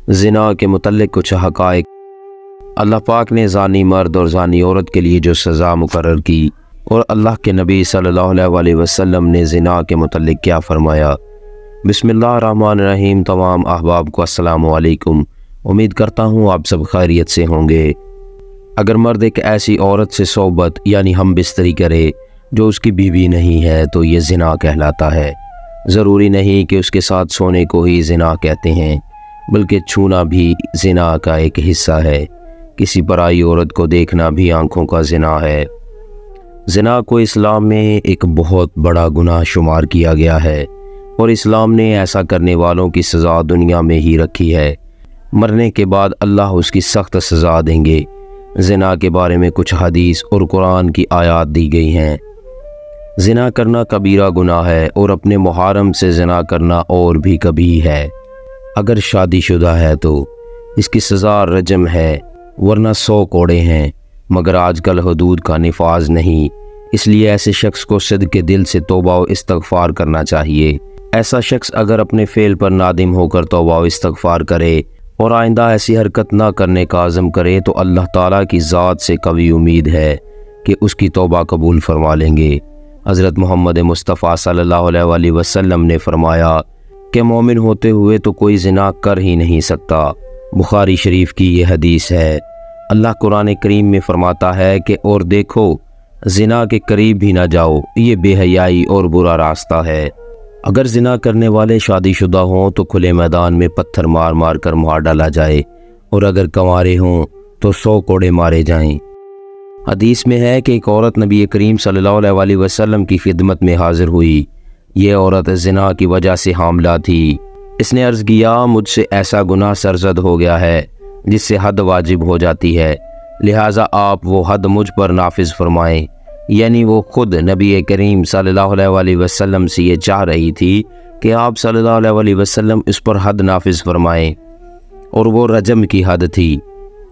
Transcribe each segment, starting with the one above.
ज़िना के मुतल्लिक़ कुछ हक़ाइक़। अल्लाह पाक ने ज़ानी मर्द और ज़ानी औरत के लिए जो सज़ा मुकर्रर की और अल्लाह के नबी सल्लल्लाहु अलैहि वसल्लम ने ज़िना के मुतल्लिक़ क्या फ़रमाया। बिस्मिल्लाहिर्रहमानिर्रहीम। तमाम अहबाब को अस्सलामु अलैकुम। उम्मीद करता हूँ आप सब खैरियत से होंगे। अगर मर्द एक ऐसी औरत से सोबत यानी हम बिस्तरी करे जो उसकी बीवी नहीं है तो ये ज़िना कहलाता है। ज़रूरी नहीं कि उसके साथ सोने को ही ज़िना कहते हैं, बल्कि छूना भी ज़िना का एक हिस्सा है। किसी पराई औरत को देखना भी आँखों का ज़िना है। ज़िना को इस्लाम में एक बहुत बड़ा गुनाह शुमार किया गया है और इस्लाम ने ऐसा करने वालों की सज़ा दुनिया में ही रखी है। मरने के बाद अल्लाह उसकी सख्त सज़ा देंगे। ज़िना के बारे में कुछ हदीस और कुरान की आयत दी गई हैं। ज़िना करना कबीरा गुनाह है और अपने मुहर्रम से ज़िना करना और भी कबीह है। अगर शादीशुदा है तो इसकी सज़ा रजम है, वरना 100 कोड़े हैं, मगर आजकल हदूद का निफाज नहीं। इसलिए ऐसे शख्स को सिद्क़ के दिल से तौबा व इस्तग़फ़ार करना चाहिए। ऐसा शख्स अगर अपने फ़ेल पर नादिम होकर तौबा व इस्तग़फ़ार करे और आइंदा ऐसी हरकत ना करने का आज़म करे तो अल्लाह ताला की ज़ात से कवी उम्मीद है कि उसकी तौबा कबूल फरमा लेंगे। हज़रत मोहम्मद मुस्तफ़ा सल्लल्लाहु अलैहि वसल्लम ने फरमाया कि मोमिन होते हुए तो कोई ज़िना कर ही नहीं सकता। बुखारी शरीफ की ये हदीस है। अल्लाह कुरान करीम में फरमाता है कि और देखो ज़िना के करीब भी ना जाओ, ये बेहयाई और बुरा रास्ता है। अगर ज़िना करने वाले शादीशुदा हों तो खुले मैदान में पत्थर मार मार कर मार डाला जाए और अगर कंवारे हों तो 100 कोड़े मारे जाएं। हदीस में है कि एक औरत नबी करीम सल्लल्लाहु अलैहि वसल्लम की खिदमत में हाजिर हुई। ये औरत ज़िना की वजह से हामला थी। इसने अर्ज़ किया, मुझसे ऐसा गुनाह सरज़द हो गया है जिससे हद वाजिब हो जाती है, लिहाजा आप वो हद मुझ पर नाफिज फरमाएं। यानी वो खुद नबी करीम सल्लल्लाहु अलैहि वसल्लम से ये चाह रही थी कि आप सल्लल्लाहु अलैहि वसल्लम इस पर हद नाफिज फरमाएं, और वो रजम की हद थी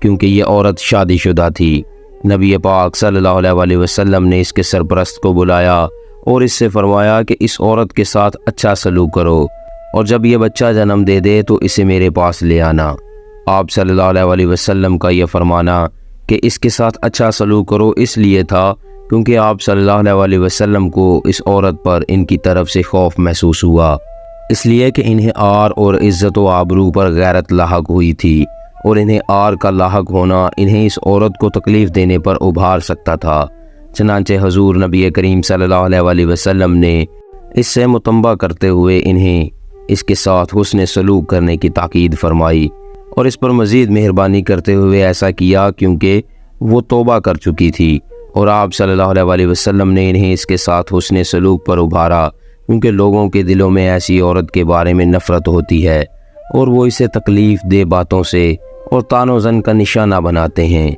क्योंकि ये औरत शादीशुदा थी। नबी पाक सल्लल्लाहु अलैहि वसल्लम ने इसके सरपरस्त को बुलाया और इससे फरमाया कि इस औरत के साथ अच्छा सलूक करो और जब ये बच्चा जन्म दे दे तो इसे मेरे पास ले आना। आप सल्लल्लाहु अलैहि वसल्लम का यह फरमाना कि इसके साथ अच्छा सलूक करो इसलिए था क्योंकि आप सल्लल्लाहु अलैहि वसल्लम को इस औरत पर इनकी तरफ से खौफ महसूस हुआ, इसलिए कि इन्हें आर और इज़्ज़त व आबरू पर गैरत लाहक हुई थी और इन्हें आर का लाहक होना इन्हें इस औरत को तकलीफ़ देने पर उभार सकता था। चनांचे हजूर नबी करीम सल्लल्लाहु अलैहि वसल्लम ने इससे मुतंबा करते हुए इन्हें इसके साथ हुस्न सलूक करने की ताकीद फरमाई और इस पर मज़ीद मेहरबानी करते हुए ऐसा किया क्योंकि वो तौबा कर चुकी थी और आप सल्लल्लाहु अलैहि वसल्लम ने इन्हें इसके साथ हुस्न सलूक पर उभारा क्योंकि लोगों के दिलों में ऐसी औरत के बारे में नफ़रत होती है और वो इसे तकलीफ़ दे बातों से और तानो ज़न का निशाना बनाते हैं।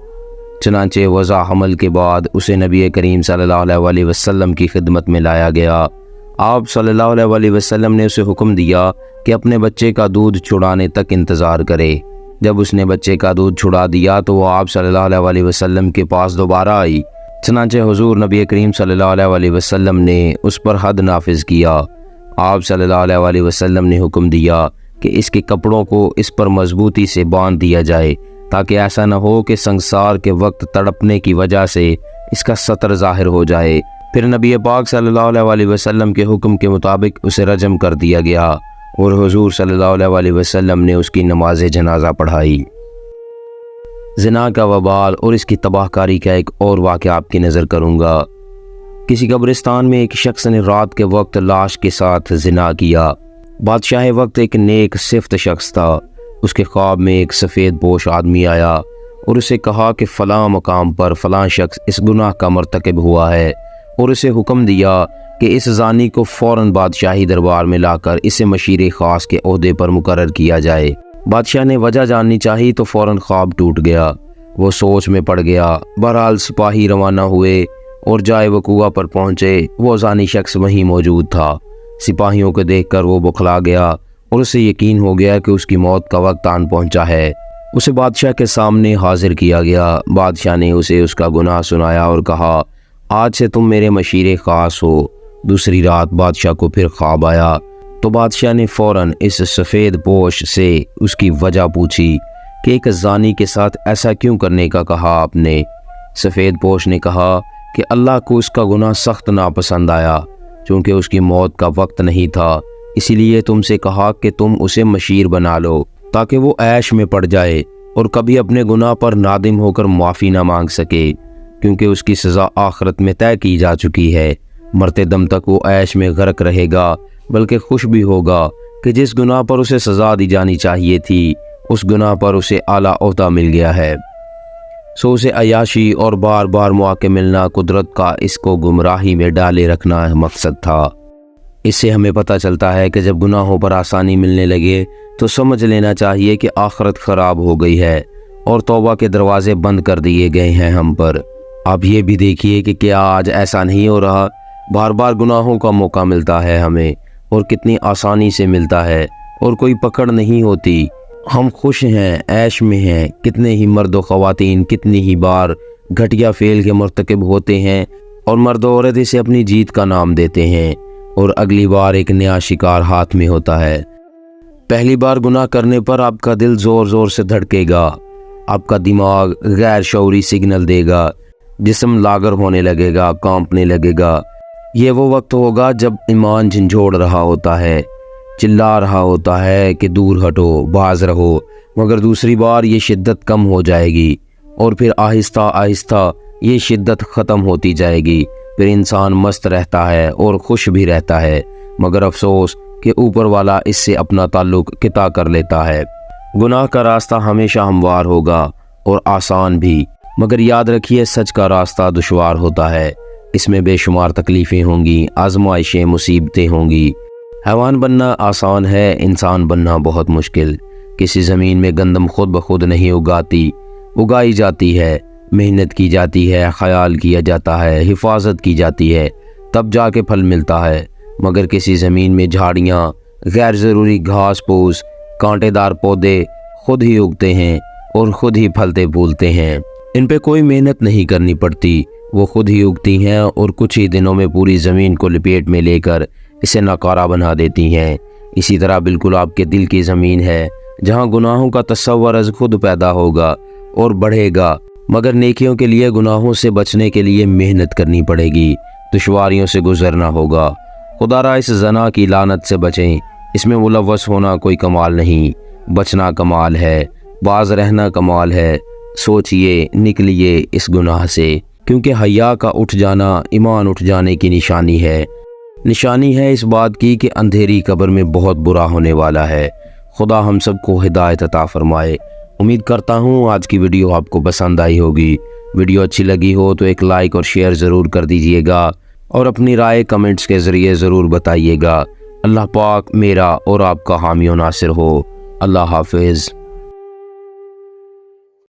चनांचे वज़ा हमल के बाद उसे नबी करीम सल्लल्लाहु अलैहि वसल्लम की खिदमत में लाया गया। आप सल्लल्लाहु अलैहि वसल्लम ने उसे हुक्म दिया कि अपने बच्चे का दूध छुड़ाने तक इंतज़ार करे। जब उसने बच्चे का दूध छुड़ा दिया तो वो आप सल्लल्लाहु अलैहि वसल्लम के पास दोबारा आई। चनांचे हुजूर नबी करीम सल्लल्लाहु अलैहि वसल्लम ने उस पर हद नाफिज किया। आप सल्लल्लाहु अलैहि वसल्लम ने हुक्म दिया कि इसके कपड़ों को इस पर मजबूती से बांध दिया जाए ताकि ऐसा न हो कि संसार के वक्त तड़पने की वजह से इसका सतर ज़ाहिर हो जाए। फिर नबी पाक सल्लल्लाहु अलैहि वसल्लम के हुक्म के मुताबिक उसे रजम कर दिया गया और हुजूर सल्लल्लाहु अलैहि वसल्लम ने उसकी नमाज जनाजा पढ़ाई। ज़िना का वबाल और इसकी तबाहकारी का एक और वाक़या आपकी नज़र करूँगा। किसी कब्रिस्तान में एक शख्स ने रात के वक्त लाश के साथ ज़िना किया। बादशाह वक्त एक नेक सिफ्त शख्स था। उसके ख्वाब में एक सफ़ेद पोश आदमी आया और उसे कहा कि फ़लाँ मकाम पर फ़लाँ शख्स इस गुनाह का मर्तकब हुआ है और उसे हुक्म दिया कि इस ज़ानी को फ़ौरन बादशाही दरबार में लाकर इसे मशीर ख़ास के ओहदे पर मुकर्रर किया जाए। बादशाह ने वजह जाननी चाहिए तो फ़ौरन ख्वाब टूट गया। वो सोच में पड़ गया। बहरहाल सिपाही रवाना हुए और जाए वकूआ पर पहुँचे। वो ज़ानी शख्स वहीं मौजूद था। सिपाहियों को देखकर वो बौखला गया और उसे यकीन हो गया कि उसकी मौत का वक्त आन पहुंचा है। उसे बादशाह के सामने हाजिर किया गया। बादशाह ने उसे उसका गुनाह सुनाया और कहा, आज से तुम मेरे मशीरे ख़ास हो। दूसरी रात बादशाह को फिर ख्वाब आया। تو بادشاہ نے فوراً اس سفید پوش سے اس کی وجہ پوچھی کہ ایک زانی کے ساتھ ایسا کیوں کرنے کا کہا آپ نے؟ سفید پوش نے کہا کہ اللہ کو اس کا گناہ سخت ناپسند آیا، چونکہ اس کی موت کا وقت نہیں تھا، اسی لیے تم سے کہا کہ تم اسے مشیر بنا لو تاکہ وہ عیش میں پڑ جائے اور کبھی اپنے گناہ پر نادم ہو کر معافی نہ مانگ سکے، کیونکہ اس کی سزا آخرت میں طے کی جا چکی ہے۔ مرتے دم تک وہ عیش میں غرق رہے گا، بلکہ خوش بھی ہوگا کہ جس گناہ پر اسے سزا دی جانی چاہیے تھی اس گناہ پر اسے اعلیٰ عہدہ مل گیا ہے۔ سو اسے عیاشی اور بار بار مواقع ملنا قدرت کا اس کو گمراہی میں ڈالے رکھنا مقصد تھا۔ اس سے ہمیں پتہ چلتا ہے کہ جب گناہوں پر آسانی ملنے لگے تو سمجھ لینا چاہیے کہ آخرت خراب ہو گئی ہے اور توبہ کے دروازے بند کر دیے گئے ہیں ہم پر۔ آپ یہ بھی دیکھیے کہ کیا آج ایسا نہیں ہو رہا؟ بار بار گناہوں کا موقع ملتا ہے ہمیں، اور کتنی آسانی سے ملتا ہے، اور کوئی پکڑ نہیں ہوتی۔ ہم خوش ہیں، عیش میں ہیں۔ کتنے ہی مرد و خواتین کتنی ہی بار گھٹیا فعل کے مرتکب ہوتے ہیں اور مرد و عورت اسے اپنی جیت کا نام دیتے ہیں، اور اگلی بار ایک نیا شکار ہاتھ میں ہوتا ہے۔ پہلی بار گناہ کرنے پر آپ کا دل زور زور سے دھڑکے گا، آپ کا دماغ غیر شعوری سگنل دے گا، جسم لاغر ہونے لگے گا، کانپنے لگے گا۔ یہ وہ وقت ہوگا جب ایمان جھنجھوڑ رہا ہوتا ہے، چلا رہا ہوتا ہے کہ دور ہٹو، باز رہو، مگر دوسری بار یہ شدت کم ہو جائے گی اور پھر آہستہ آہستہ یہ شدت ختم ہوتی جائے گی۔ پھر انسان مست رہتا ہے اور خوش بھی رہتا ہے، مگر افسوس کہ اوپر والا اس سے اپنا تعلق قطع کر لیتا ہے۔ گناہ کا راستہ ہمیشہ ہموار ہوگا اور آسان بھی، مگر یاد رکھیے سچ کا راستہ دشوار ہوتا ہے۔ اس میں بے شمار تکلیفیں ہوں گی، آزمائشیں، مصیبتیں ہوں گی۔ حیوان بننا آسان ہے، انسان بننا بہت مشکل۔ کسی زمین میں گندم خود بخود نہیں اگائی جاتی ہے، محنت کی جاتی ہے، خیال کیا جاتا ہے، حفاظت کی جاتی ہے، تب جا کے پھل ملتا ہے۔ مگر کسی زمین میں جھاڑیاں، غیر ضروری گھاس پھوس، کانٹے دار پودے خود ہی اگتے ہیں اور خود ہی پھلتے پھولتے ہیں۔ ان پہ کوئی محنت نہیں کرنی پڑتی، وہ خود ہی اگتی ہیں اور کچھ ہی دنوں میں پوری زمین کو لپیٹ میں لے کر اسے ناکارہ بنا دیتی ہیں۔ اسی طرح بالکل آپ کے دل کی زمین ہے، جہاں گناہوں کا تصور از خود پیدا ہوگا اور بڑھے گا، مگر نیکیوں کے لیے گناہوں سے بچنے کے لیے محنت کرنی پڑے گی، دشواریوں سے گزرنا ہوگا۔ خدا را اس زنا کی لعنت سے بچیں۔ اس میں ملوث ہونا کوئی کمال نہیں، بچنا کمال ہے، باز رہنا کمال ہے۔ سوچئے، نکلیے اس گناہ سے، کیونکہ حیا کا اٹھ جانا ایمان اٹھ جانے کی نشانی ہے اس بات کی کہ اندھیری قبر میں بہت برا ہونے والا ہے۔ خدا ہم سب کو ہدایت عطا فرمائے۔ امید کرتا ہوں آج کی ویڈیو آپ کو پسند آئی ہوگی۔ ویڈیو اچھی لگی ہو تو ایک لائک اور شیئر ضرور کر دیجئے گا، اور اپنی رائے کمنٹس کے ذریعے ضرور بتائیے گا۔ اللہ پاک میرا اور آپ کا حامی و ناصر ہو۔ اللہ حافظ۔